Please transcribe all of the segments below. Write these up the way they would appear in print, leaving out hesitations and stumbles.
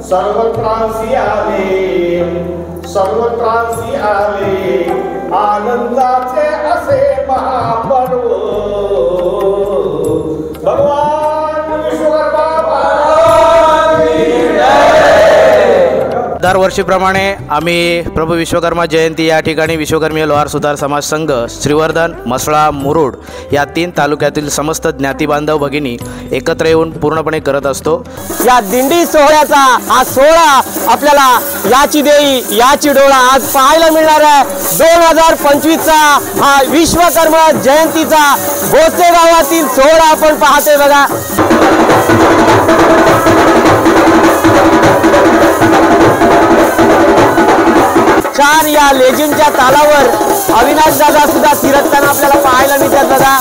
सर्वत्रांसी आले आनंदाचे असे महापर्व भगवान विश्वकर्मा दरवर्षीप्रमाणे आम्ही प्रभू विश्वकर्मा जयंती या ठिकाणी विश्वकर्मीय लोहार सुतार समाज संघ श्रीवर्धन म्हसळा मुरुड या 3 तालुक्यातील समस्त ज्ञाती बांधव भगिनी एकत्र येऊन पूर्णपणे करत असतो। या दिंडी सोहळ्याचा हा सोहळा आपल्याला याची देई याची डोळा आज पाहायला मिळणार आहे। 2025चा हा विश्वकर्मा जयंतीचा भोसले गावातील सोहळा आपण पाहतोय बघा। छान या लेझिमच्या तालावर अविनाश दादा सुद्धा थिरकताना आपल्याला पाहायला मिळतात बघा।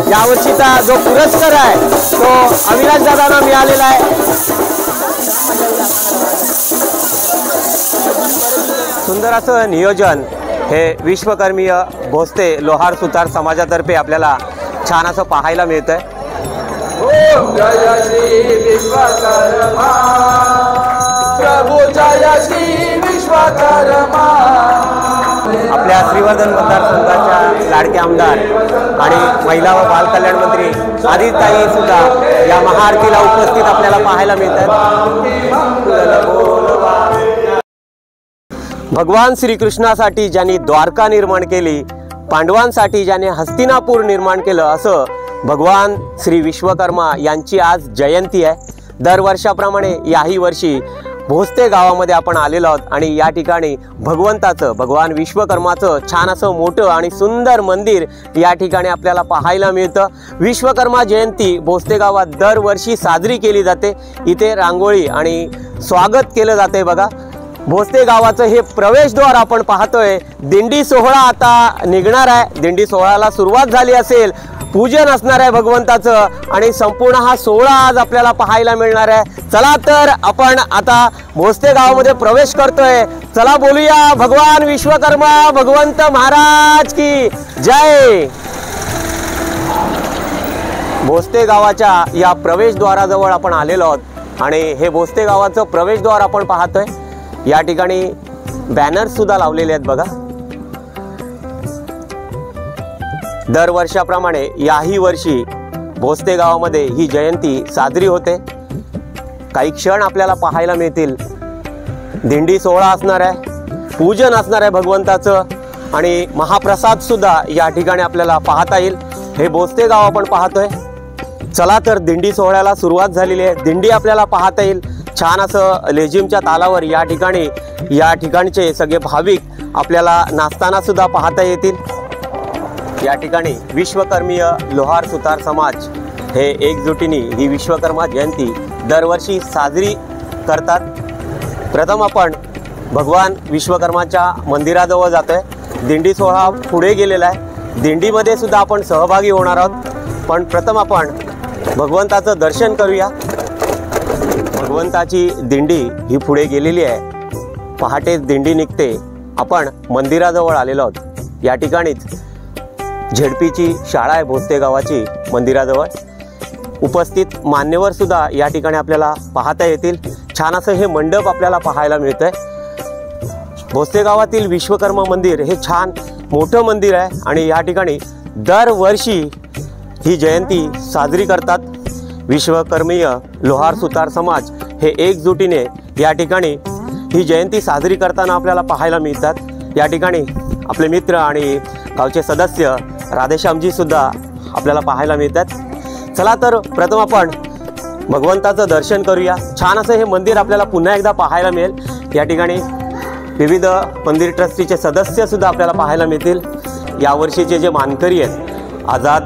यावर्षीचा जो पुरस्कार आहे तो अविनाश दादांना मिळालेला आहे। सुंदर असं नियोजन हे विश्वकर्मीय भोसले लोहार सुतार समाजातर्फे आपल्याला छान असं पाहायला मिळतंय। ओम जय श्री विश्वकर्मा प्रभु जय श्री विश्वकर्मा। आपल्या श्रीवर्धन मतदारसंघाच्या लाडके आमदार आणि महिला व बाल कल्याण मंत्री आदिताई सुद्धा या महाआरतीला उपस्थित आपल्याला पाहायला मिळतात। भगवान श्रीकृष्णासाठी ज्यांनी द्वारका निर्माण केली, पांडवांसाठी ज्याने हस्तिनापूर निर्माण केलं, असं भगवान श्री विश्वकर्मा यांची आज जयंती आहे। दरवर्षाप्रमाणे याही वर्षी भोसले गावामध्ये आपण आलेलो आहोत आणि या ठिकाणी भगवंताचं भगवान विश्वकर्माचं छान असं मोठं आणि सुंदर मंदिर या ठिकाणी आपल्याला पाहायला मिळतं। विश्वकर्मा जयंती भोसले गावात दरवर्षी साजरी केली जाते। इथे रांगोळी आणि स्वागत केलं जाते बघा। भोसले गावाचं हे प्रवेशद्वार आपण पाहतोय। दिंडी सोहळा आता निघणार आहे। दिंडी सोहळ्याला सुरुवात झाली असेल, पूजन असणार आहे भगवंताचं आणि संपूर्ण हा सोहळा आज आपल्याला पाहायला मिळणार आहे। चला तर आपण आता भोसले गावामध्ये प्रवेश करतोय। चला बोलूया भगवान विश्वकर्मा भगवंत महाराज की जय। भोसले गावाच्या या प्रवेशद्वाराजवळ आपण आलेलो आहोत आणि हे भोसले गावाचं प्रवेशद्वार आपण पाहतोय। या ठिकाणी बॅनर सुद्धा लावलेले आहेत बघा। दरवर्षाप्रमाणे याही वर्षी भोसले गावामध्ये ही जयंती साजरी होते। काही क्षण आपल्याला पाहायला मिळतील। दिंडी सोहळा असणार आहे, पूजन असणार आहे भगवंताचं आणि महाप्रसाद सुद्धा या ठिकाणी आपल्याला पाहता येईल। हे भोसले गाव आपण पाहतोय। चला तर दिंडी सोहळ्याला सुरुवात झालेली आहे। दिंडी आपल्याला पाहता येईल। छान असं लेझिमच्या तालावर या ठिकाणचे सगळे भाविक आपल्याला नाचताना सुद्धा पाहता येतील। या ठिकाणी विश्वकर्मीय लोहार सुतार समाज हे एकजुटीने ही विश्वकर्मा जयंती दरवर्षी साजरी करतात। प्रथम आपण भगवान विश्वकर्माच्या मंदिराजवळ जातोय। दिंडी सोहळा पुढे गेलेला आहे। दिंडीमध्ये सुद्धा आपण सहभागी होणार आहोत, पण प्रथम आपण भगवंताचं दर्शन करूया। भगवंताची दिंडी ही पुढे गेलेली आहे। पहाटेच दिंडी निघते। आपण मंदिराजवळ आलेलो आहोत। या ठिकाणीच झेडपीची शाळा आहे भोसले गावाची। मंदिराजवळ उपस्थित मान्यवर सुद्धा या ठिकाणी आपल्याला पाहता येतील। छान असं हे मंडप आपल्याला पाहायला मिळतंय। भोसले गावातील विश्वकर्मा मंदिर हे छान मोठं मंदिर आहे आणि या ठिकाणी दरवर्षी ही जयंती साजरी करतात। विश्वकर्मीय लोहार सुतार समाज हे एकजुटीने या ठिकाणी ही जयंती साजरी करताना आपल्याला पाहायला मिळतात। या ठिकाणी आपले मित्र आणि गावचे सदस्य राधेश्यामजी सुद्धा आपल्याला पाहायला मिळतात। चला तर प्रथम आपण भगवंताचं दर्शन करूया। छान असं हे मंदिर आपल्याला पुन्हा एकदा पाहायला मिळेल। या ठिकाणी विविध मंदिर ट्रस्टीचे सदस्य सुद्धा आपल्याला पाहायला मिळतील। यावर्षीचे जे मानकरी आहेत आझाद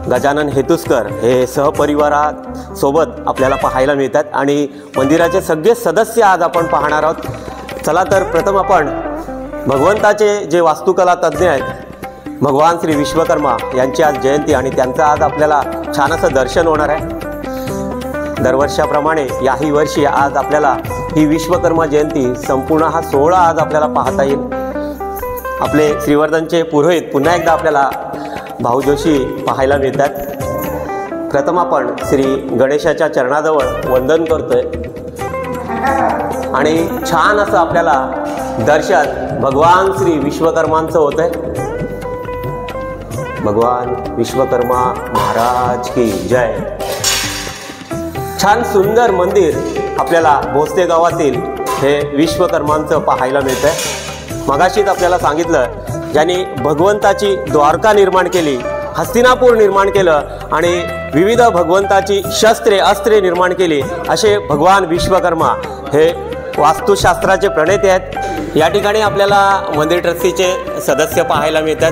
गजानन हेतुस्कर हे सहपरिवारासोबत आपल्याला पाहायला मिळतात आणि मंदिराचे सगळे सदस्य आज आपण पाहणार आहोत। चला तर प्रथम आपण भगवंताचे जे वास्तुकला तज्ज्ञ आहेत भगवान श्री विश्वकर्मा यांची आज जयंती आणि त्यांचं आज आपल्याला छान असं दर्शन होणार आहे। दरवर्षाप्रमाणे याही वर्षी आज आपल्याला ही विश्वकर्मा जयंती संपूर्ण हा सोहळा आज आपल्याला पाहता येईल। आपले श्रीवर्धनचे पुरोहित पुन्हा एकदा आपल्याला भाऊ जोशी पाहायला मिळतात। प्रथम आपण श्री गणेशाच्या चरणाजवळ वंदन करतोय आणि छान असं आपल्याला दर्शन भगवान श्री विश्वकर्मांचं होतंय। भगवान विश्वकर्मा महाराज की जय। छान सुंदर मंदिर आपल्याला भोसते गावातील हे विश्वकर्मांचं पाहायला मिळतंय। मगाशीच आपल्याला सांगितलं, ज्यांनी भगवंताची द्वारका निर्माण केली, हस्तिनापूर निर्माण केलं आणि विविध भगवंताची शस्त्रे अस्त्रे निर्माण केली, असे भगवान विश्वकर्मा हे वास्तुशास्त्राचे प्रणेते आहेत। या ठिकाणी आपल्याला मंदिर ट्रस्टीचे सदस्य पाहायला मिळतात।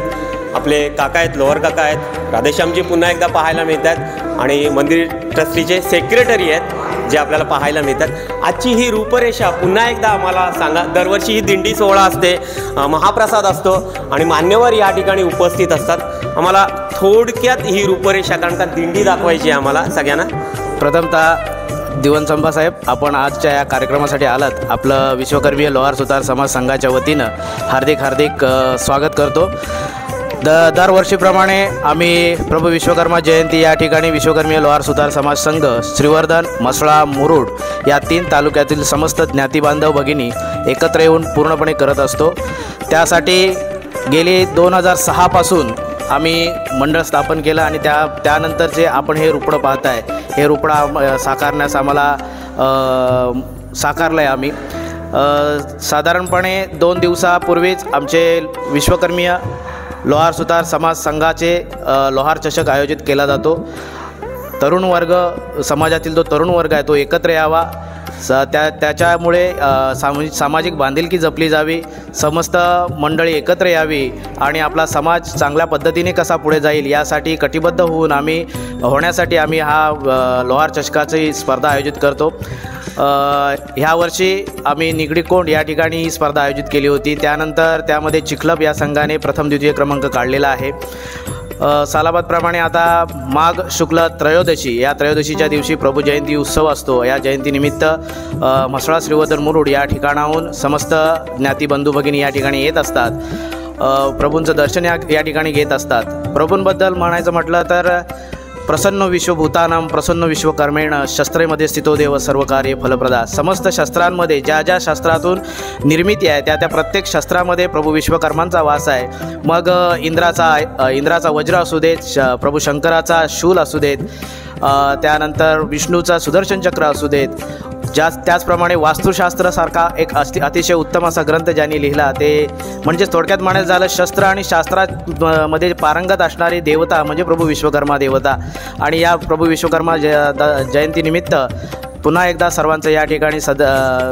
आपले काका आहेत, लोअर काका आहेत, राधेश्यामजी पुन्हा एकदा पाहायला मिळतात आणि मंदिर ट्रस्टीचे सेक्रेटरी आहेत जे आपल्याला पाहायला मिळतात। आजची ही रूपरेषा पुन्हा एकदा आम्हाला सांगा। दरवर्षी ही दिंडी सोहळा असते, महाप्रसाद असतो आणि मान्यवर या ठिकाणी उपस्थित असतात। आम्हाला थोडक्यात ही रूपरेषा, कारण का दिंडी दाखवायची आहे आम्हाला सगळ्यांना। प्रथमतः दिवनसंभा साहेब, आपण आजच्या या कार्यक्रमासाठी आलात, आपलं विश्वकर्मीय लोहार सुतार समाज संघाच्या वतीनं हार्दिक स्वागत करतो। दरवर्षीप्रमाणे आम्ही प्रभू विश्वकर्मा जयंती या ठिकाणी विश्वकर्मीय लोहार सुतार समाज संघ श्रीवर्धन, म्हसळा, मुरुड या 3 तालुक्यातील समस्त ज्ञातीबांधव भगिनी एकत्र येऊन पूर्णपणे करत असतो। त्यासाठी गेली 2006 पासून आम्ही मंडळ स्थापन केलं आणि त्यानंतरचे आपण हे रुपडं पाहताय, हे रुपडं साकारण्यास आम्हाला साकारलं आहे आम्ही। साधारणपणे 2 दिवसापूर्वीच आमचे विश्वकर्मीय लोहार सुतार समाज संघाचे लोहार चषक आयोजित केला जातो। तरुण वर्ग, समाजातील जो तरुण वर्ग आहे तो एकत्र यावा, त्याच्यामुळे सामाजिक बांधिलकी जपली जावी, समस्त मंडळी एकत्र यावी आणि आपला समाज चांगल्या पद्धतीने कसा पुढे जाईल यासाठी कटिबद्ध होण्यासाठी आम्ही हा लोहार चषकाची स्पर्धा आयोजित करतो। ह्या वर्षी आम्ही निगडीकोंड या ठिकाणी ही स्पर्धा आयोजित केली होती। त्यानंतर त्यामध्ये चिखलप या संघाने प्रथम द्वितीय क्रमांक काढलेला आहे। सालाबादप्रमाणे आता माघ शुक्ल त्रयोदशी या त्रयोदशीच्या दिवशी प्रभू जयंती उत्सव असतो। या जयंतीनिमित्त म्हसळा, श्रीवर्धन, मुरुड या ठिकाणाहून समस्त ज्ञातीबंधू भगिनी या ठिकाणी येत असतात, प्रभूंचं दर्शन या ठिकाणी घेत असतात। प्रभूंबद्दल म्हणायचं म्हटलं तर प्रसन्न विश्वभूतानां प्रसन्न विश्वकर्मेण शस्त्रेमध्ये स्थितो देव सर्व कार्य फलप्रदा। समस्त शस्त्रांमध्ये ज्या शास्त्रातून निर्मिती आहे त्या प्रत्येक शस्त्रामध्ये प्रभू विश्वकर्मांचा वास आहे। मग इंद्राचा वज्र असू देत, प्रभू शंकराचा शूल असू देत, त्यानंतर विष्णूचा सुदर्शन चक्र असू देत, त्याचप्रमाणे वास्तुशास्त्रासारखा एक अतिशय उत्तम असा ग्रंथ ज्यांनी लिहिला, ते म्हणजे थोडक्यात म्हणायचं झालं शस्त्र आणि शास्त्रामध्ये पारंगत असणारी देवता म्हणजे प्रभू विश्वकर्मा देवता। आणि या प्रभू विश्वकर्मा जयंतीनिमित्त पुन्हा एकदा सर्वांचं या ठिकाणी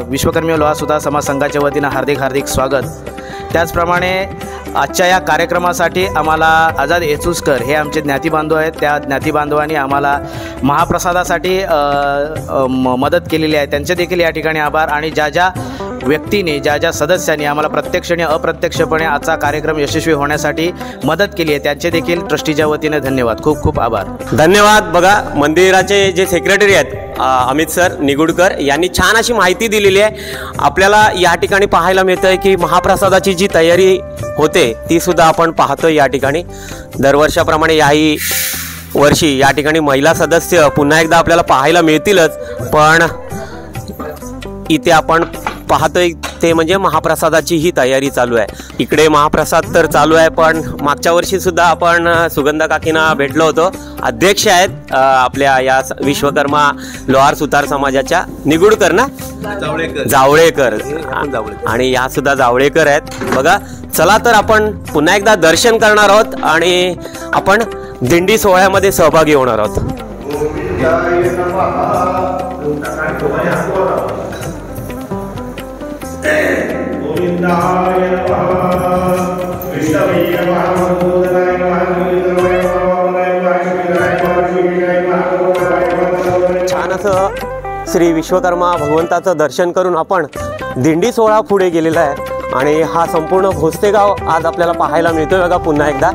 विश्वकर्मीय लोहार सुतार समाज संघाच्या वतीनं हार्दिक स्वागत। त्याचप्रमाणे आजच्या या कार्यक्रमासाठी आम्हाला आझाद येचुसकर हे आमचे ज्ञातीबांधव आहेत, त्या ज्ञातीबांधवांनी आम्हाला महाप्रसादासाठी मदत केलेली आहे, त्यांचे देखील या ठिकाणी आभार। आणि ज्या व्यक्तीने ज्या सदस्यांनी आम्हाला प्रत्यक्ष आणि अप्रत्यक्षपणे आजचा कार्यक्रम यशस्वी होण्यासाठी मदत केली आहे त्यांचे देखील ट्रस्टीच्या वतीने धन्यवाद, खूप आभार। धन्यवाद। बघा, मंदिराचे जे सेक्रेटरी आहेत अमित सर निगुडकर यांनी छान अशी माहिती दिलेली आहे। आपल्याला या ठिकाणी पाहायला मिळतंय की महाप्रसादाची जी तयारी होते ती सुद्धा आपण पाहतो या ठिकाणी। दरवर्षाप्रमाणे याही वर्षी या ठिकाणी महिला सदस्य पुन्हा एकदा आपल्याला पाहायला मिळतीलच, पण इथे आपण पाहतोय ते म्हणजे महाप्रसादाची ही तयारी चालू आहे। इकडे महाप्रसाद तर चालू आहे, पण मागच्या वर्षी सुद्धा आपण सुगंधा काकींना भेटलो होतो, अध्यक्ष आहेत आपल्या या विश्वकर्मा लोहार सुतार समाजाच्या निगुडकर ना, जावळेकर आणि या सुद्धा जावळेकर आहेत। बघा, चला तर आपण पुन्हा एकदा दर्शन करणार आहोत आणि आपण दिंडी सोहळ्यामध्ये सहभागी होणार आहोत। छान असं श्री विश्वकर्मा भगवंताचं दर्शन करून आपण दिंडी सोहळा पुढे गेलेला आहे आणि हा संपूर्ण भोसतेगाव आज आपल्याला पाहायला मिळतोय। बघा, पुन्हा एकदा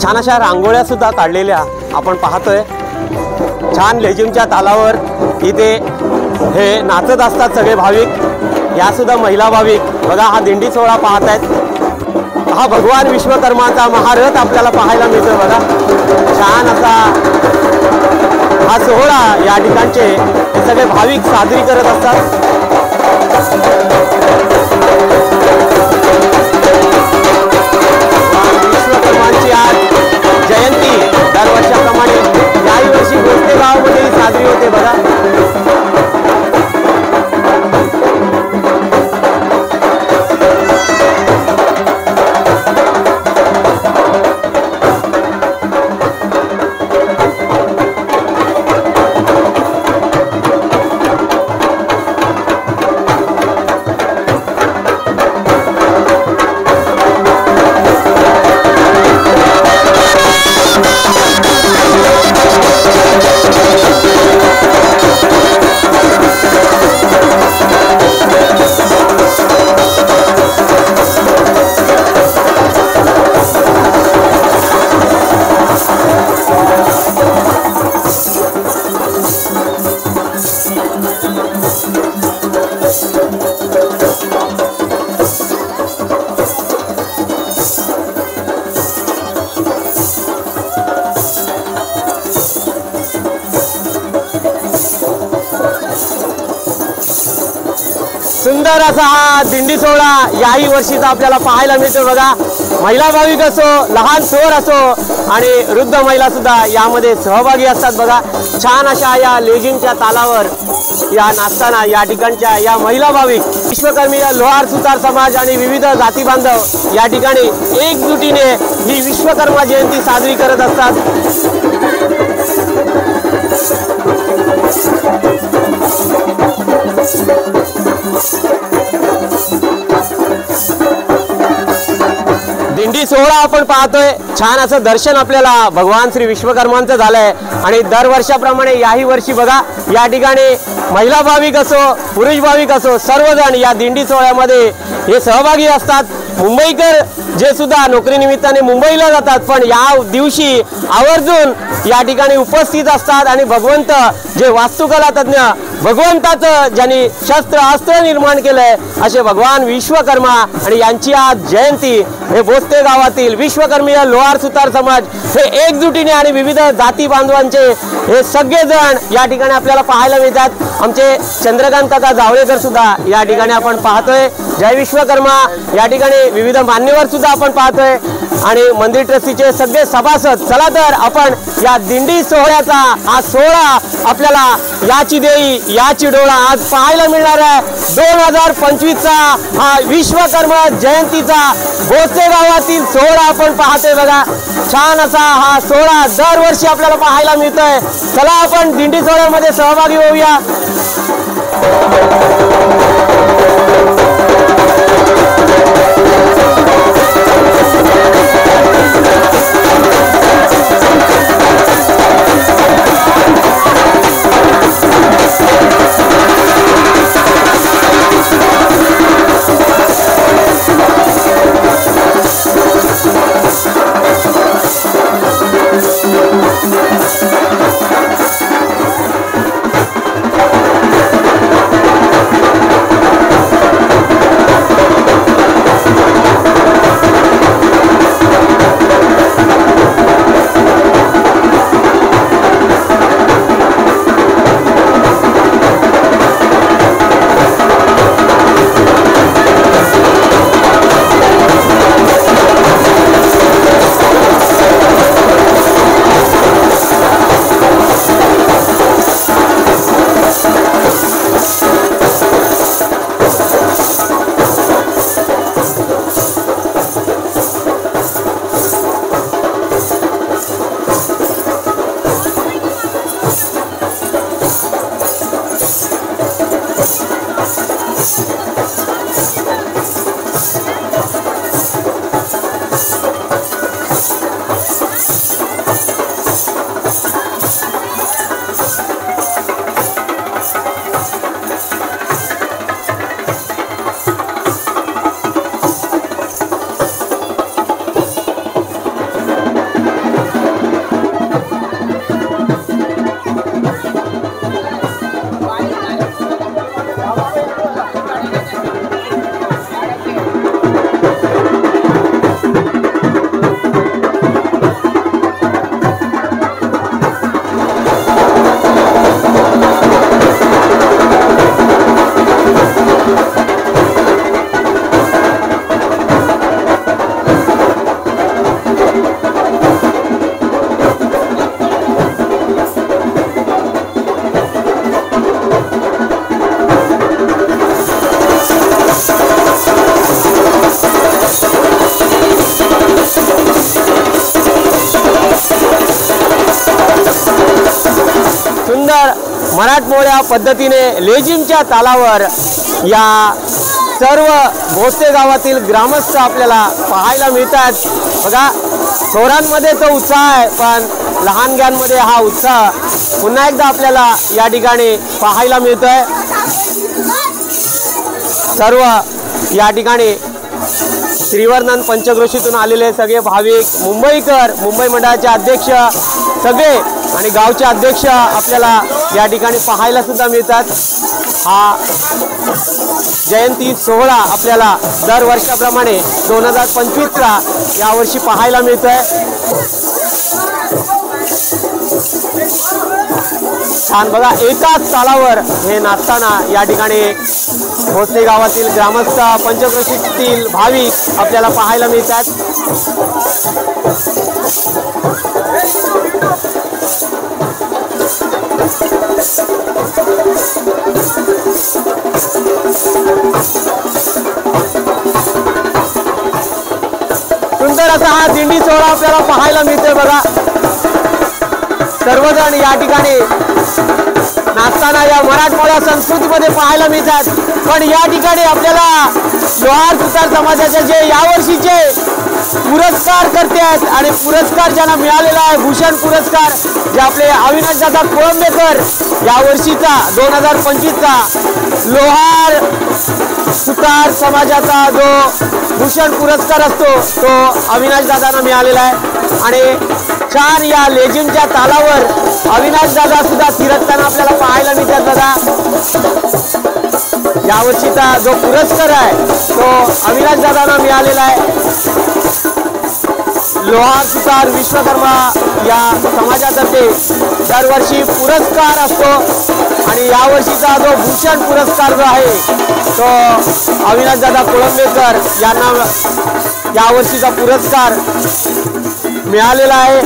छान अशा रांगोळ्या सुद्धा काढलेल्या आपण पाहतोय। छान लेझिमच्या तालावर इथे हे नाचत असतात सगळे भाविक, या सुद्धा महिला भाविक। बघा, हा दिंडी सोहळा पाहत आहेत, हा भगवान विश्वकर्माचा महारथ आपल्याला पाहायला मिळतोय। बघा, छान असा हा सोहळा या ठिकाणचे हे सगळे भाविक साजरी करत असतात। विश्वकर्मांची आज जयंती दरवर्षाप्रमाणे याही वर्षी भोसले गावामध्ये साजरी होते बघा। सुंदर असा हा दिंडी सोहळा याही वर्षीचा आपल्याला पाहायला मिळतो बघा। महिला भाविक असो, लहान थोर असो आणि वृद्ध महिला सुद्धा यामध्ये सहभागी असतात बघा। छान अशा या लेझिमच्या तालावर या नाचताना या ठिकाणच्या या महिला भाविक विश्वकर्मीय लोहार सुतार समाज आणि विविध जाती बांधव या ठिकाणी एकजुटीने ही विश्वकर्मा जयंती साजरी करत असतात। दिंडी सोहळा आपण पाहतोय, छान असं दर्शन आपल्याला भगवान श्री विश्वकर्मांचं झालंय आणि दरवर्षाप्रमाणे याही वर्षी बघा या ठिकाणी महिला भाविक असो, पुरुष भाविक असो, सर्वजण या दिंडी सोहळ्यामध्ये हे सहभागी असतात। मुंबईकर जे सुद्धा नोकरीनिमित्ताने मुंबईला जातात पण या दिवशी आवर्जून या ठिकाणी उपस्थित असतात आणि भगवंत जे वास्तुकला तज्ञ भगवंताचं ज्यांनी शस्त्र अस्त्र निर्माण केलंय असे भगवान विश्वकर्मा आणि यांची आज जयंती हे भोसले गावातील विश्वकर्मीय लोहार सुतार समाज हे एकजुटीने आणि विविध जाती बांधवांचे हे सगळेजण या ठिकाणी आपल्याला पाहायला मिळतात। आमचे चंद्रकांत काका जावळेकर सुद्धा या ठिकाणी आपण पाहतोय। जय विश्वकर्मा या ठिकाणी विविध मान्यवर सुद्धा आपण पाहतोय आणि मंदिर ट्रस्टीचे सगळे सभासद। चला तर आपण या दिंडी सोहळ्याचा हा सोहळा आपल्याला याची देई याची डोळा आज पाहायला मिळणार आहे। 2025चा हा विश्वकर्मा जयंतीचा भोसले गावातील सोहळा आपण पाहतोय बघा। छान असा हा सोहळा दरवर्षी आपल्याला पाहायला मिळतोय। चला आपण दिंडी सोहळ्यामध्ये सहभागी होऊया। मराठमोळ्या पद्धतीने लेझिमच्या तालावर या सर्व भोसले गावातील ग्रामस्थ आपल्याला पाहायला मिळतात। बघा, थोरांमध्ये तो उत्साह आहे, पण लहानग्यांमध्ये हा उत्साह पुन्हा एकदा आपल्याला या ठिकाणी पाहायला मिळतोय। सर्व या ठिकाणी श्रीवर्धन पंचक्रोशीतून आलेले सगळे भाविक, मुंबईकर, मुंबई मंडळाचे अध्यक्ष सगळे आणि गावचे अध्यक्ष आपल्याला या ठिकाणी पाहायला सुद्धा मिळतात। हा जयंती सोहळा आपल्याला दरवर्षाप्रमाणे 2025चा यावर्षी पाहायला मिळतोय। छान बघा, एकाच तालावर हे नाचताना या ठिकाणी भोसले गावातील ग्रामस्थ, पंचक्रोशीतील भाविक आपल्याला पाहायला मिळतात। सुंदर असा हा दिंडी सोहळा आपल्याला पाहायला मिळतोय। बघा, सर्वजण या ठिकाणी नाचताना या मराठमोळ्या संस्कृतीमध्ये पाहायला मिळतात। पण या ठिकाणी आपल्याला लोहार सुतार समाजाचे जे यावर्षीचे पुरस्कार करते आहेत आणि पुरस्कार ज्यांना मिळालेला आहे, भूषण पुरस्कार, जे आपले अविनाशदादा कोळंबेकर यावर्षीचा 2025चा लोहार सुतार समाजाचा जो भूषण पुरस्कार असतो तो अविनाशदादांना मिळालेला आहे। आणि छान या लेझिमच्या तालावर अविनाशदादा सुद्धा थिरकताना आपल्याला पाहायला मिळतात। बघा, यावर्षीचा जो पुरस्कार आहे तो अविनाशदादांना मिळालेला आहे। लोहार सुतार विश्वकर्मा या समाजातर्फे दरवर्षी पुरस्कार असतो आणि यावर्षीचा जो भूषण पुरस्कार जो आहे तो अविनाशदादा कोळंबेकर यांना यावर्षीचा पुरस्कार मिळालेला आहे।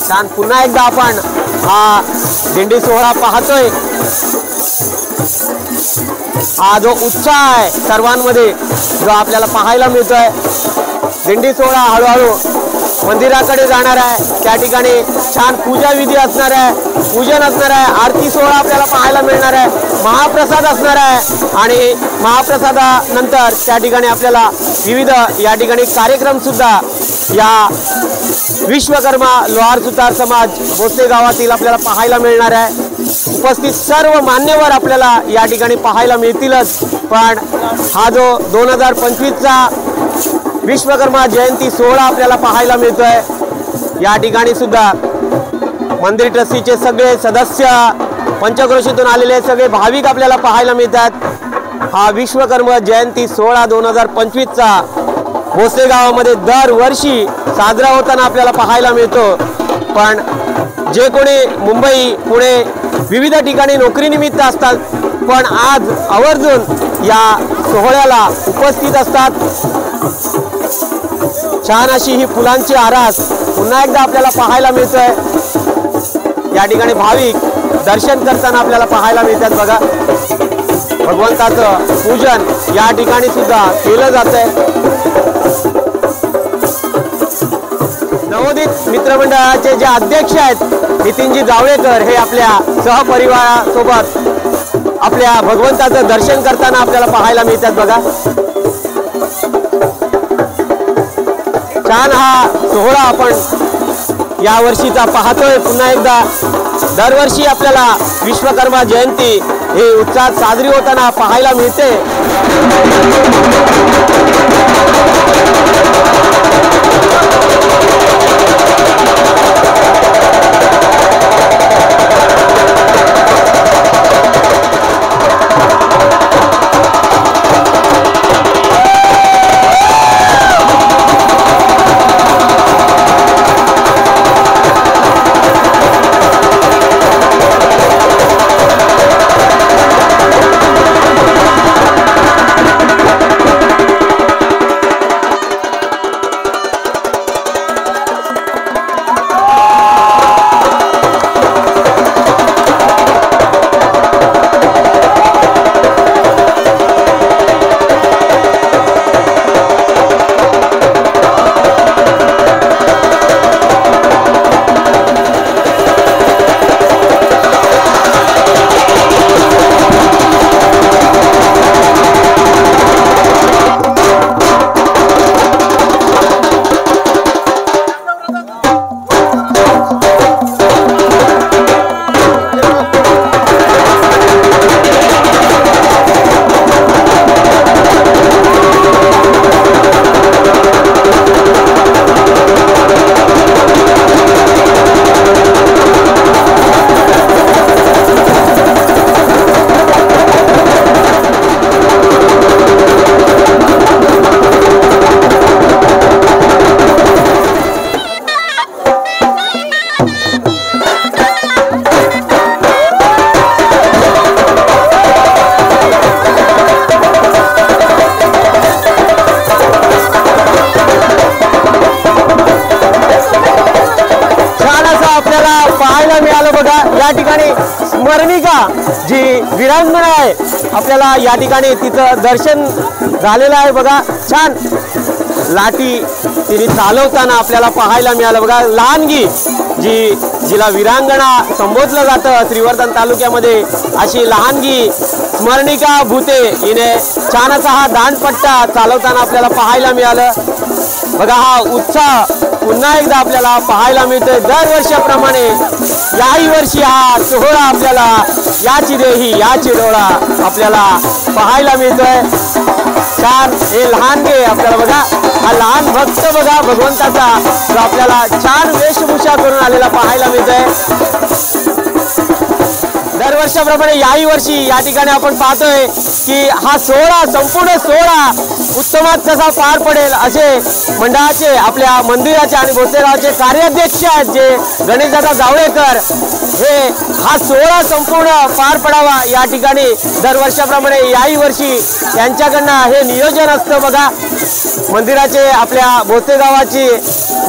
छान, पुन्हा एकदा आपण हा दिंडी सोहळा पाहतोय। हा जो उत्साह आहे सर्वांमध्ये जो आपल्याला पाहायला मिळतोय। दिंडी सोहळा हळूहळू मंदिराकडे जाणार आहे, त्या ठिकाणी छान पूजा विधी असणार आहे, पूजन असणार आहे, आरती सोहळा आपल्याला पाहायला मिळणार आहे, महाप्रसाद असणार आहे आणि महाप्रसादानंतर त्या ठिकाणी आपल्याला विविध या ठिकाणी कार्यक्रम सुद्धा या विश्वकर्मा लोहार सुतार समाज भोसले गावातील आपल्याला पाहायला मिळणार आहे। उपस्थित सर्व मान्यवर आपल्याला या ठिकाणी पाहायला मिळतीलच, पण हा जो 2025चा विश्वकर्मा जयंती सोहळा आपल्याला पाहायला मिळतोय। या ठिकाणी सुद्धा मंदिर ट्रस्टीचे सगळे सदस्य, पंचक्रोशीतून आलेले सगळे भाविक आपल्याला पाहायला मिळतात। हा विश्वकर्मा जयंती सोहळा 2025चा भोसले गावामध्ये दरवर्षी साजरा होताना आपल्याला पाहायला मिळतो। पण जे कोणी मुंबई, पुणे विविध ठिकाणी नोकरीनिमित्त असतात, पण आज आवर्जून या सोहळ्याला उपस्थित असतात। छान अशी ही फुलांची आरास पुन्हा एकदा आपल्याला पाहायला मिळतोय। या ठिकाणी भाविक दर्शन करताना आपल्याला पाहायला मिळतात। बघा, भगवंताचं पूजन या ठिकाणी सुद्धा केलं जातंय। नवोदित मित्रमंडळाचे जे अध्यक्ष आहेत नितीनजी जावळेकर हे आपल्या सहपरिवारासोबत आपल्या भगवंताचं दर्शन करताना आपल्याला पाहायला मिळतात। बघा, छान हा सोहळा आपण या वर्षीचा पाहतोय। पुन्हा एकदा दरवर्षी आपल्याला विश्वकर्मा जयंती ही उत्साहात साजरी होताना पाहायला मिळते। मिळतं बघा या ठिकाणी स्मरणिका जी वीरांगना आहे आपल्याला या ठिकाणी तिचं दर्शन झालेलं आहे बघा. छान लाठी तिने चालवताना आपल्याला पाहायला मिळालं बघा. लहानगी जिला वीरांगणा संबोधलं जातं श्रीवर्धन तालुक्यामध्ये, अशी लहानगी स्मरणिका भूते हिने छान असा हा दांडपट्टा चालवताना आपल्याला पाहायला मिळालं बघा. हा उत्साह पुन्हा एकदा आपल्याला पाहायला मिळतोय. दरवर्षाप्रमाणे याही वर्षी हा सोहळा आपल्याला याची देही याची डोळा आपल्याला पाहायला मिळतोय. छान हे लहानगे आपल्याला बघा, हा लहान भक्त बघा भगवंताचा जो आपल्याला छान वेशभूषा करून आलेला पाहायला मिळतोय. दरवर्षाप्रमाणे याही वर्षी या ठिकाणी आपण पाहतोय की हा सोहळा संपूर्ण सोहळा उत्सवात कसा पार पडेल असे मंडळाचे आपल्या मंदिराचे आणि भोसलेगावचे कार्याध्यक्ष आहेत जे गणेशदादा जावळेकर, हे हा सोहळा संपूर्ण पार पडावा या ठिकाणी दरवर्षाप्रमाणे याही वर्षी त्यांच्याकडनं हे नियोजन असतं बघा. मंदिराचे आपल्या भोसलेगावाची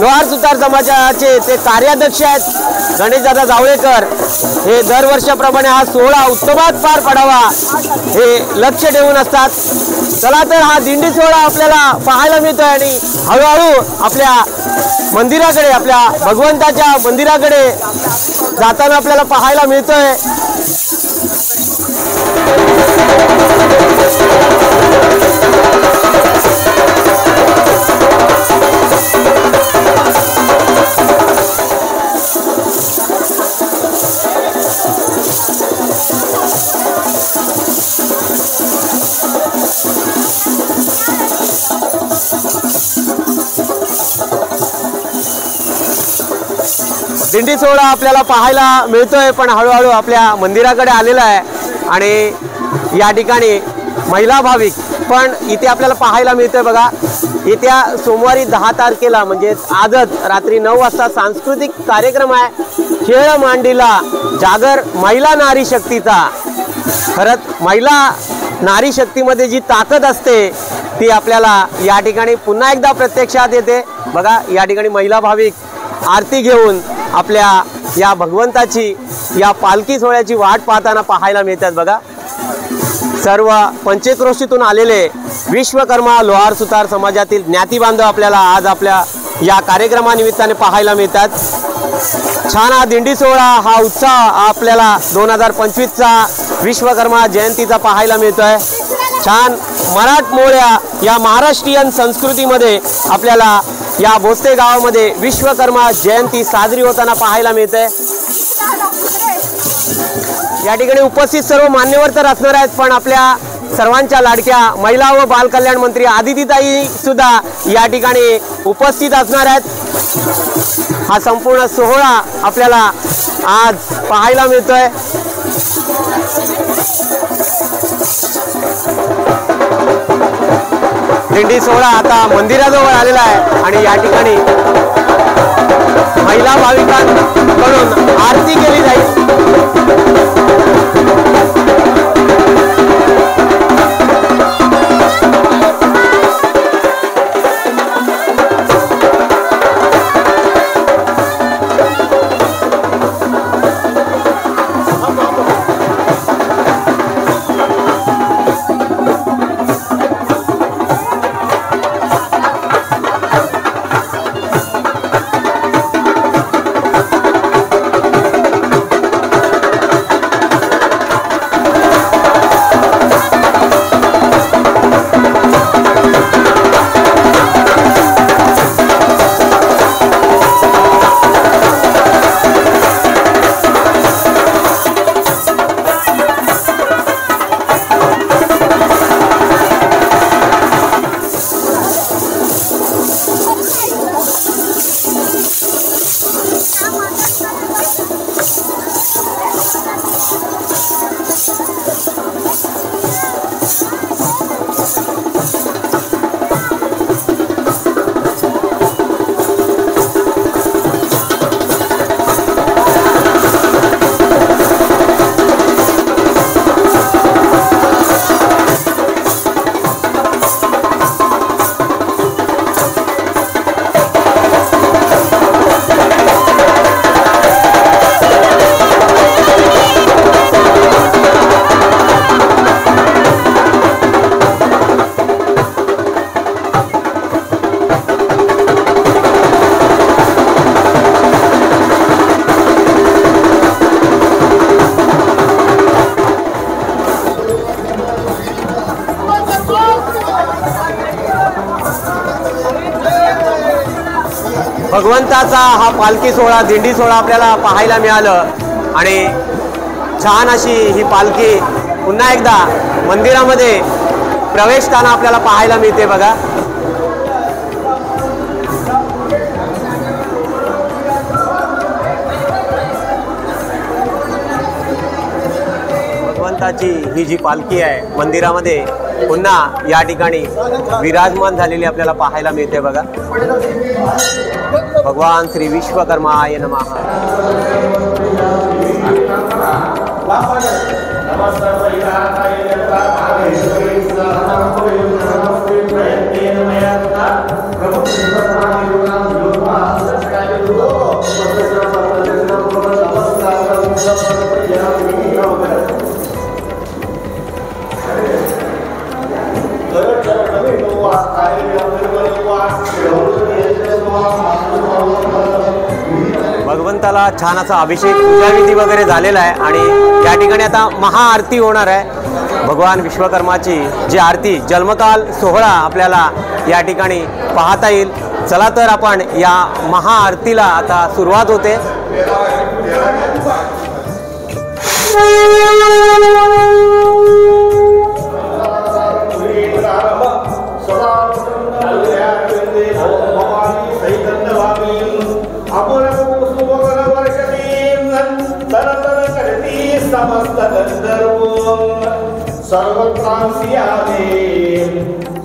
लोहार सुतार समाजाचे ते कार्याध्यक्ष आहेत गणेशदादा जावळेकर, हे दरवर्षाप्रमाणे हा सोहळा उत्सवात पार पडावा हे लक्ष ठेवून असतात. चला तर हा दिंडी सोहळा आपल्याला पाहायला मिळतोय आणि हळूहळू आपल्या मंदिराकडे आपल्या भगवंताच्या मंदिराकडे जाताना आपल्याला पाहायला मिळतोय. दिंडी सोहळा आपल्याला पाहायला मिळतोय पण हळूहळू आपल्या मंदिराकडे आलेला आहे आणि या ठिकाणी महिला भाविक पण इथे आपल्याला पाहायला मिळतोय बघा. येत्या सोमवारी 10 तारखेला म्हणजे आजच रात्री 9 वाजता सांस्कृतिक कार्यक्रम आहे. खेळ मांडीला जागर महिला नारी शक्तीचा. खरंच महिला नारी शक्तीमध्ये जी ताकद असते ती आपल्याला या ठिकाणी पुन्हा एकदा प्रत्यक्षात येते बघा. या ठिकाणी महिला भाविक आरती घेऊन आपल्या या भगवंताची या पालखी सोहळ्याची वाट पाहताना पाहायला मिळतात बघा. सर्व पंचक्रोशीतून आलेले विश्वकर्मा लोहार सुतार समाजातील ज्ञाती बांधव आपल्याला आज आपल्या या कार्यक्रमानिमित्ताने पाहायला मिळतात. छान हा दिंडी सोहळा हा उत्साह आपल्याला 2025चा विश्वकर्मा जयंतीचा पाहायला मिळतोय. छान मराठमोळ्या या महाराष्ट्रीयन संस्कृतीमध्ये आपल्याला या भोसले गावामध्ये विश्वकर्मा जयंती साजरी होताना पाहायला मिळते. या ठिकाणी उपस्थित सर्व मान्यवर तर असणार आहेत पण आपल्या सर्वांच्या लाडक्या महिला व बालकल्याण मंत्री आदितीताई सुद्धा या ठिकाणी उपस्थित असणार आहेत. हा संपूर्ण सोहळा आपल्याला आज पाहायला मिळतोय. दिंडी सोहळा आता मंदिराजवळ आलेला आहे आणि या ठिकाणी महिला भाविकांकडून आरती केली जाईल. भगवंताचा हा पालखी सोहळा, दिंडी सोहळा आपल्याला पाहायला मिळालं आणि छान अशी ही पालखी पुन्हा एकदा मंदिरामध्ये प्रवेशताना आपल्याला पाहायला मिळते बघा. भगवंताची ही जी पालखी आहे मंदिरामध्ये पुन्हा या ठिकाणी विराजमान झालेली आपल्याला पाहायला मिळते बघा. भगवान श्री विश्वकर्माय नमः. भगवंताला छान असा अभिषेक पूजाविधी वगैरे झालेला आहे आणि या ठिकाणी आता महाआरती होणार आहे. भगवान विश्वकर्माची जी आरती जन्मकाल सोहळा आपल्याला या ठिकाणी पाहता येईल. चला तर आपण या महाआरतीला आता सुरुवात होते.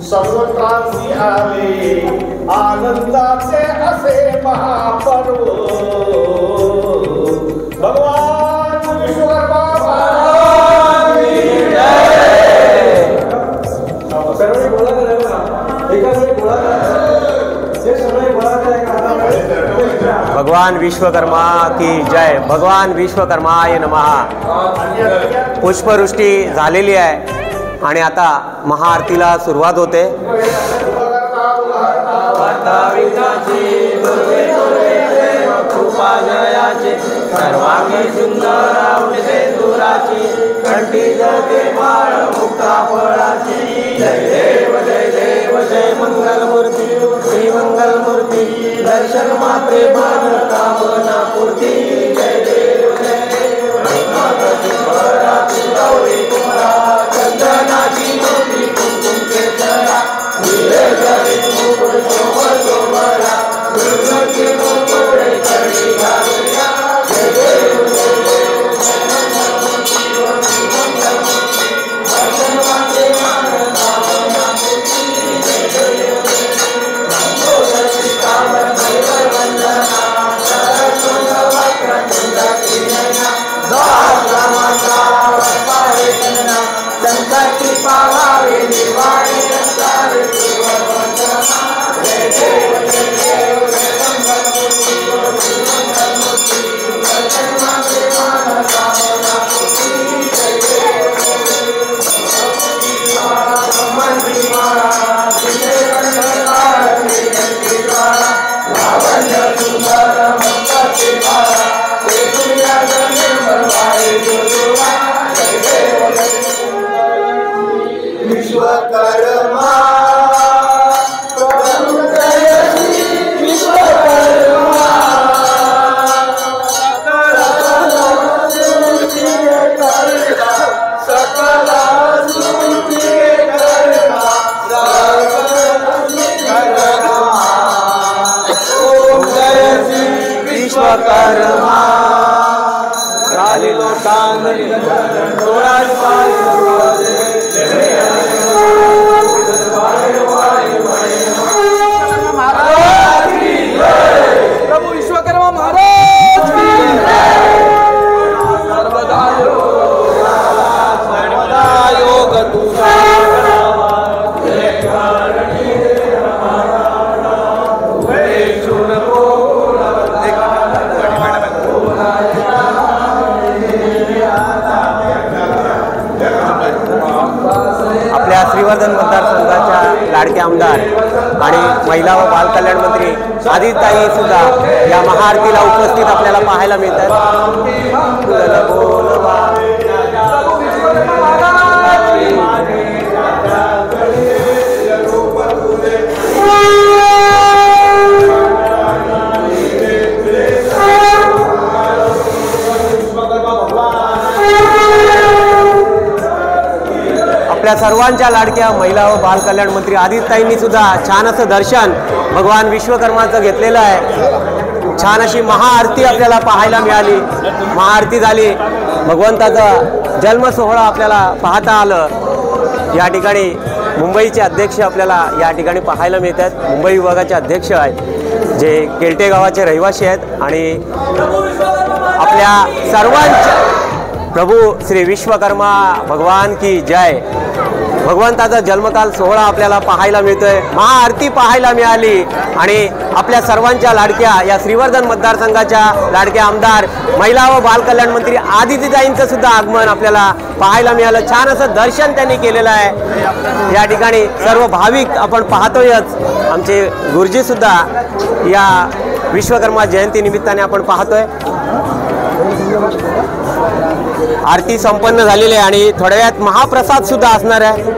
सर्वत्रांसी आले आनंदाचे असे महापर्व. भगवान विश्वकर्मा सर्व बोला भगवान विश्वकर्मा की जय. भगवान विश्वकर्माय नमः. पुष्पवृष्टी झालेली आहे आणि आता महाआरतीला सुरुवात होते. जय मंगलमूर्ती श्री मंगलमूर्ती दर्शन मात्रे मान कामना पूर्ती. जय देव जय देव चंदनाची नोंदी कुंकुम केसरा नीले जरी मुकुट शोभा शोभा दुर्गती मुकुटे चढी घालूया. जय देव जय देव जय मंगलमूर्ती श्री मंगलमूर्ती दर्शन मात्रे मान कामना पूर्ती. जय देव जय देव मंगोदरी कामर भैरव वंदना सरस्वत वक्र चंद्र त्रिनयना द्वारा माता पारे चंद्रा संकटी पावावे निर्वाणी रसावे वंदना. जय देव जय देव जय मंगलमूर्ती श्री मंगलमूर्ती दर्शन मात्रे मान कामना पूर्ती. जय देव जय देव मंत्री महाराज जय कंठकार जयंती द्वारा लावण्य सुंदर मस्तके द्वारा ते दुनिया निर्मल वाहे जोजुआ. जय देव जय विश्वकर्मा प्रभु जय श्री विश्वकर्मा. सकला सुखी करना ओम जय श्री विश्वकर्मा. काली लोटांगणी डोळ्यात प्रभु विश्वकर्मा महाराज सर्वदा योग तुझा. आपल्या श्रीवर्धन मतदारसंघाच्या लाडके आमदार आणि महिला व बाल कल्याण मंत्री आदिताई सुद्धा या महाआरतीला उपस्थित आपल्याला पाहायला मिळतात. आपल्या सर्वांच्या लाडक्या महिला व बालकल्याण मंत्री आदित्यताईंनी सुद्धा छान असं दर्शन भगवान विश्वकर्माचं घेतलेलं आहे। छान अशी महाआरती आपल्याला पाहायला मिळाली, महाआरती झाली, भगवंताचा जन्म सोहळा आपल्याला पाहता आलं। या ठिकाणी मुंबईचे अध्यक्ष आपल्याला या ठिकाणी पाहायला मिळतात। मुंबई विभागाचे अध्यक्ष आहेत जे केल्टे गावाचे रहिवासी आहेत आणि आपल्या सर्वांच्या प्रभू श्री विश्वकर्मा भगवान की जय। भगवंताचा जन्मकाल सोहळा आपल्याला पाहायला मिळतोय, महाआरती पाहायला मिळाली आणि आपल्या सर्वांच्या लाडक्या या श्रीवर्धन मतदारसंघाच्या लाडक्या आमदार महिला व बालकल्याण मंत्री आदित्यताईंचं सुद्धा आगमन आपल्याला पाहायला मिळालं। छान असं दर्शन त्यांनी केलेलं आहे। या ठिकाणी सर्व भाविक आपण पाहतोयच, आमचे गुरुजी सुद्धा या विश्वकर्मा जयंती निमित्ताने आपण पाहतोय। आरती संपन्न झालेली आहे आणि थोड्या वेळात महाप्रसाद सुद्धा असणार आहे।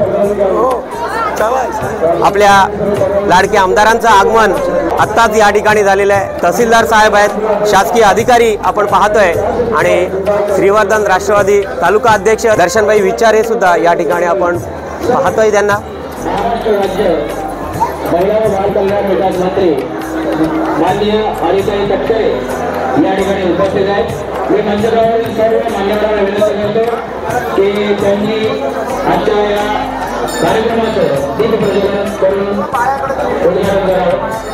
आपल्या लाडक्या आमदारांचं आगमन आत्ताच या ठिकाणी झालेलं आहे। तहसीलदार साहेब आहेत, शासकीय अधिकारी आपण पाहतोय आणि श्रीवर्धन राष्ट्रवादी तालुका अध्यक्ष दर्शनभाई विचारे सुद्धा या ठिकाणी आपण पाहतोय त्यांना। महिला व बालकल्याण विकास मंत्री माननीय आदित्यताई तटकरे या ठिकाणी उपस्थित आहेत। मी मंचावरील सर्व मान्यवरांना विनंती करतो की त्यांनी आजच्या या कार्यक्रमाचं दीपप्रज्वलन करून उद्घाटन करावं।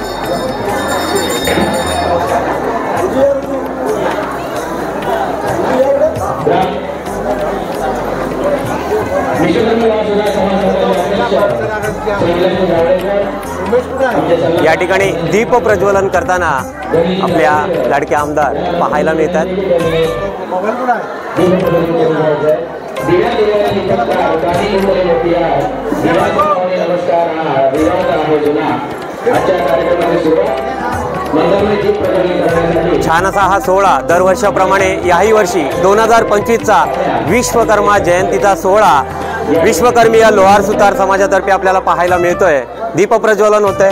या ठिकाणी दीप प्रज्वलन करताना आपल्या लाडके आमदार पाहायला मिळतात। छान असा हा सोहळा दरवर्षाप्रमाणे याही वर्षी 2025चा विश्वकर्मा जयंतीचा सोहळा विश्वकर्मीय लोहार सुतार समाजातर्फे आपल्याला पाहायला मिळतोय। दीप प्रज्वलन होतंय,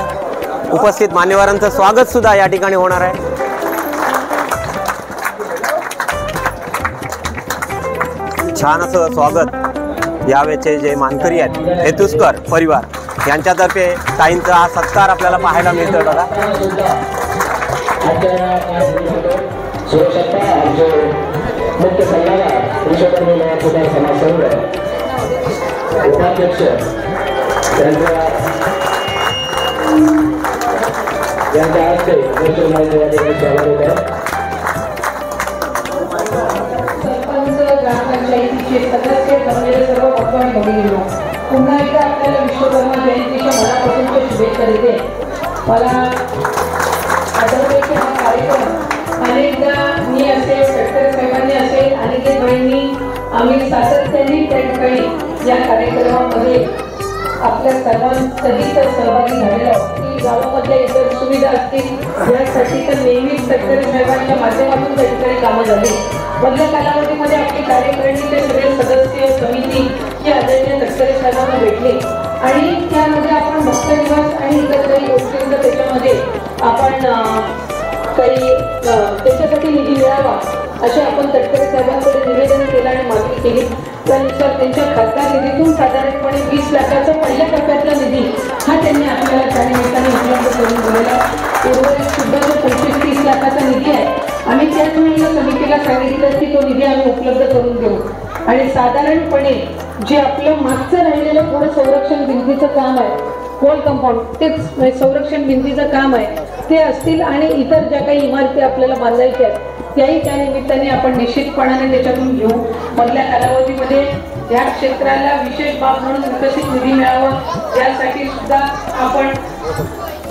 उपस्थित मान्यवरांचं स्वागत सुद्धा या ठिकाणी होणार आहे। छान असं स्वागत यावेळेचे जे मानकरी आहेत हेतुस्कर परिवार यांच्यातर्फे ताईंचा हा सत्कार आपल्याला पाहायला मिळतोय। बघा मुख्य सल्लागार विश्वकर्मा लोहार सुतार समाज संघ उपाध्यक्ष यांच्या हस्ते सरपंच ग्रामपंचायतीचे सदस्य बनलेले सर्व भगवान भगिनींनो, पुन्हा एकदा आपल्याला विश्वकर्मा जयंतीच्या मनापासून शुभेच्छा देते। मला आठवते की हा कार्यक्रम अनेकदा मी असेल, डॉक्टर साहेबांनी असेल, अनेक बहिणी आम्ही सातत्याने त्या ठिकाणी या कार्यक्रमामध्ये आपल्या सर्वांसहित सहभागी झालेलो आहोत। की गावामध्ये इतर सुविधा असतील यासाठी तर नेहमीच डॉक्टर साहेबांच्या माध्यमातून त्या ठिकाणी कामं झाली। मधल्या कालावधीमध्ये आपली कार्यकारिणीचे सगळे सदस्य समिती ही आदरणीय डॉक्टर साहेबांना भेटले आणि त्यामध्ये आपण भक्तनिवास आणि इतर काही गोष्टींचा त्याच्यामध्ये आपण काही त्याच्यासाठी निधी मिळावा असे आपण तटकरे साहेबांकडे निवेदन केलं आणि मागणी केली। त्यानुसार त्यांच्या खासदार निधीतून साधारणपणे 20 लाखाचा पहिल्या टप्प्यातला निधी हा त्यांनी आपल्याला त्या निमित्ताने उपलब्ध करून दिलेला। उर्वरित सुद्धा जो 25-30 लाखाचा निधी आहे आम्ही त्याच वेळेला समितीला सांगितलं की तो निधी आम्ही उपलब्ध करून देऊ आणि साधारणपणे जे आपलं मागचं राहिलेलं थोडं संरक्षण भिंतीचं काम आहे, होल कंपाऊंड तेच संरक्षण भिंतीचं काम आहे ते असतील आणि इतर ज्या काही इमारती आपल्याला बांधायच्या आहेत त्याही त्या निमित्ताने आपण निश्चितपणाने त्याच्यातून घेऊ। मधल्या कालावधीमध्ये या क्षेत्राला विशेष बाब म्हणून विकसित निधी मिळावा यासाठी सुद्धा आपण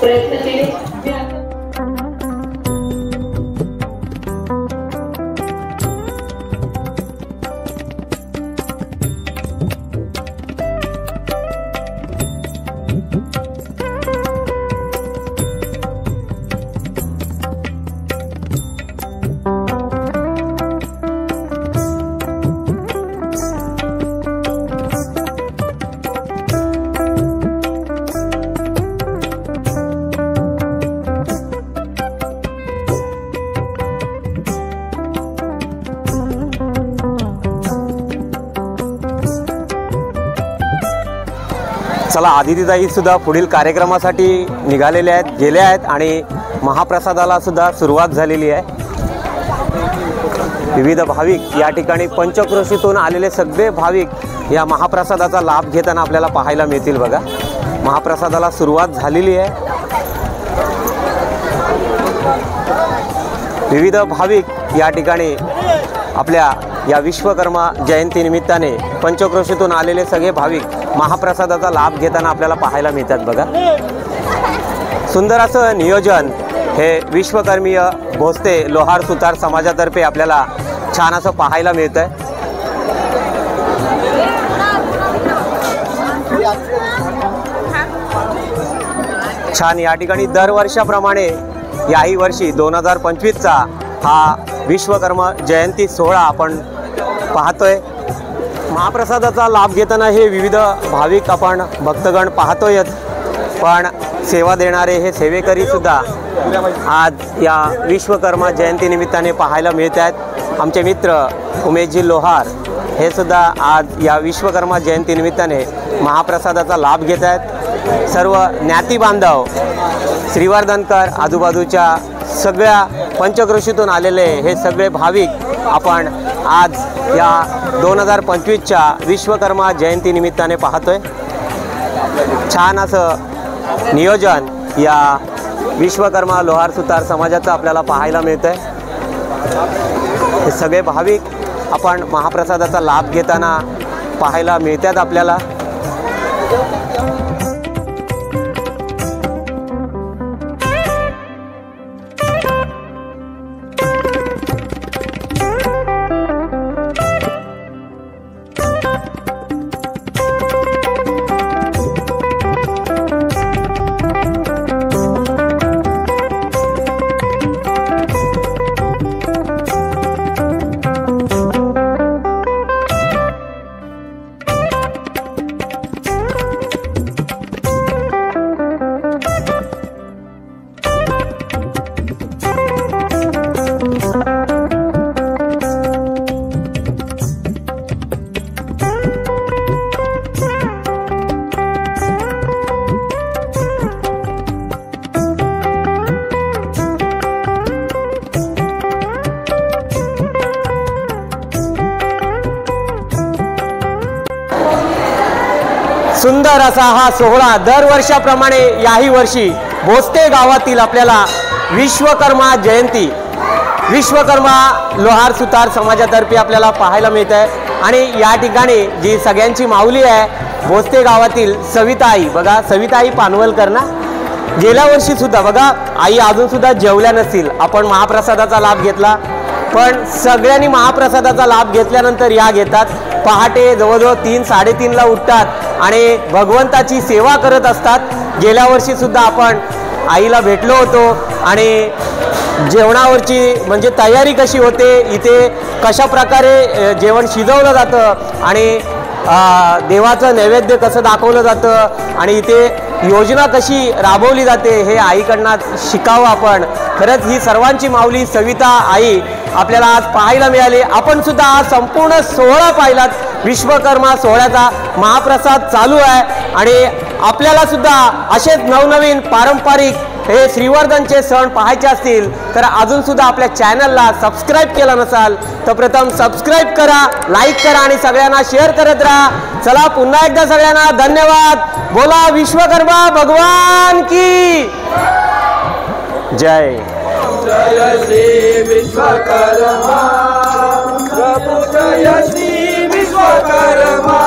प्रयत्न केले। चला, आदितीताई सुद्धा पुढील कार्यक्रमासाठी निघालेल्या आहेत, गेल्या आहेत आणि महाप्रसादाला सुद्धा सुरुवात झालेली आहे. विविध भाविक या ठिकाणी पंचक्रोशीतून आलेले सगळे भाविक या महाप्रसादाचा लाभ घेताना आपल्याला पाहायला मिळतील. बघा, महाप्रसादाला सुरुवात झालेली आहे. विविध भाविक या ठिकाणी आपल्या या विश्वकर्मा जयंतीनिमित्ताने पंचक्रोशीतून आलेले सगळे भाविक महाप्रसादाचा लाभ घेताना आपल्याला पाहायला मिळतात. बघा, सुंदर असं नियोजन हे विश्वकर्मीय भोसते लोहार सुतार समाजातर्फे आपल्याला छान असं पाहायला मिळतंय. छान या ठिकाणी दरवर्षाप्रमाणे याही वर्षी 2025चा हा विश्वकर्मा जयंती सोहळा आपण पाहतोय. महाप्रसादाचा लाभ घेताना हे विविध भाविक आपण भक्तगण पाहतोय, पण सेवा देणारे हे सेवेकरी सुद्धा आज या विश्वकर्मा जयंतीनिमित्ताने पाहायला मिळत आहेत. आमचे मित्र उमेशजी लोहार हे सुद्धा आज या विश्वकर्मा जयंतीनिमित्ताने महाप्रसादाचा लाभ घेत आहेत. सर्व ज्ञाती बांधव, श्रीवर्धनकर, आजूबाजूच्या सगळ्या पंचक्रोशीतून आलेले हे सगळे भाविक आपण आज या 2025च्या विश्वकर्मा जयंतीनिमित्ताने पाहतोय. छान असं नियोजन या विश्वकर्मा लोहार सुतार समाजाचं आपल्याला पाहायला मिळतंय. हे सगळे भाविक आपण महाप्रसादाचा लाभ घेताना पाहायला मिळतात आपल्याला. सुंदर असा हा सोहळा दरवर्षाप्रमाणे याही वर्षी भोसते गावातील आपल्याला विश्वकर्मा जयंती विश्वकर्मा लोहार सुतार समाजातर्फे आपल्याला पाहायला मिळत आहे. आणि या ठिकाणी जी सगळ्यांची माऊली आहे भोसते गावातील सविताई, बघा सविताई पानवलकर ना, गेल्या वर्षी सुद्धा बघा आई अजून सुद्धा जेवल्या नसतील, आपण महाप्रसादाचा लाभ घेतला, पण सगळ्यांनी महाप्रसादाचा लाभ घेतल्यानंतर या घेतात. पहाटे जवळजवळ 3-3:30ला उठतात आणि भगवंताची सेवा करत असतात. गेल्या वर्षी सुद्धा आपण आईला भेटलो होतो आणि जेवणावरची म्हणजे तयारी कशी होते, इथे कशा प्रकारे जेवण शिजवलं जातं आणि देवाचं नैवेद्य कसं दाखवलं जातं आणि इथे योजना कशी राबवली जाते हे आईकडनं शिकावं आपण. खरंच ही सर्वांची माऊली सविता आई आपल्याला आज पाहायला मिळाली. आपण सुद्धा आज संपूर्ण सोहळा पाहिलात. विश्वकर्मा सोहळ्याचा महाप्रसाद चालू आहे आणि आपल्याला सुद्धा असेच नवनवीन पारंपरिक हे श्रीवर्धनचे सण पाहायचे असतील तर अजून सुद्धा आपल्या चॅनलला सबस्क्राईब केला नसाल तर प्रथम सबस्क्राईब करा, लाईक करा आणि सगळ्यांना शेअर करत राहा. चला पुन्हा एकदा सगळ्यांना धन्यवाद. बोला विश्वकर्मा भगवान की जय. जय श्री विश्वकर्मा प्रभु, जय श्री विश्वकर्मा.